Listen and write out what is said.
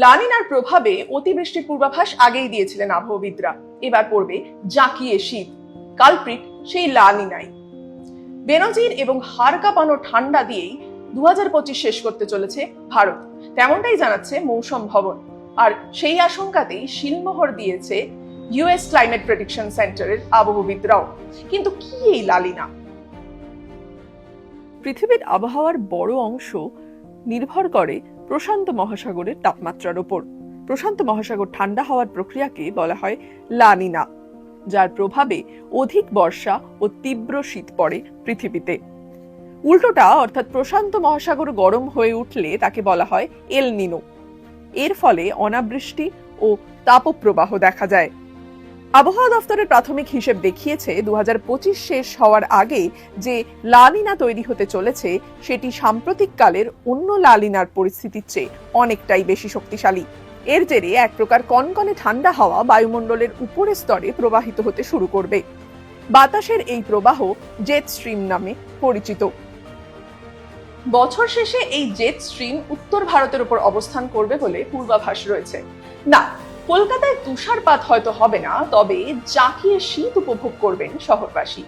লানিনার প্রভাবে অতিবৃষ্টির পূর্বাভাস আগেই দিয়েছিলেন আবহবিদরা। এবার পড়বে জাঁকিয়ে শীত। কালপ্রিট সেই লানিনাই। বেনজির এবং হাড় কাঁপানো ঠান্ডা দিয়েই 2025 শেষ করতে চলেছে ভারত, তেমনটাই জানাচ্ছে মৌসুম ভবন। আর সেই আশঙ্কাতেই শিলমোহর দিয়েছে ইউএস ক্লাইমেট প্রেডিকশন সেন্টারের আবহবিদরাও। কিন্তু কি এই লানিনা? পৃথিবীর আবহাওয়ার বড় অংশ নির্ভর করে প্রশান্ত মহাসাগরের তাপমাত্রার উপর। প্রশান্ত মহাসাগর ঠান্ডা হওয়ার প্রক্রিয়াকে বলা হয় লানিনা, যার প্রভাবে অধিক বর্ষা ও তীব্র শীত পড়ে পৃথিবীতে। উল্টোটা অর্থাৎ প্রশান্ত মহাসাগর গরম হয়ে উঠলে তাকে বলা হয় এল নিনো। এর ফলে অনাবৃষ্টি ও তাপপ্রবাহ দেখা যায়। আবহাওয়া দফতরের প্রাথমিক হিসেব দেখিয়েছে 2025 শেষ হওয়ার আগে যে লানিনা তৈরি হতে চলেছে সেটি সাম্প্রতিককালের অন্য লানিনার পরিস্থিতির চেয়ে অনেকটাই বেশি শক্তিশালী। এর জেরে এক প্রকার কনকনে ঠান্ডা হাওয়া বায়ুমণ্ডলের উপরের স্তরে প্রবাহিত হতে শুরু করবে। বাতাসের এই প্রবাহ জেট স্ট্রিম নামে পরিচিত। বছর শেষে এই জেট স্ট্রিম উত্তর ভারতের উপর অবস্থান করবে বলে পূর্বাভাস রয়েছে। না, কলকাতায় তুষারপাত হয়তো হবে না, তবে জাঁকিয়ে শীত উপভোগ করবেন শহরবাসী।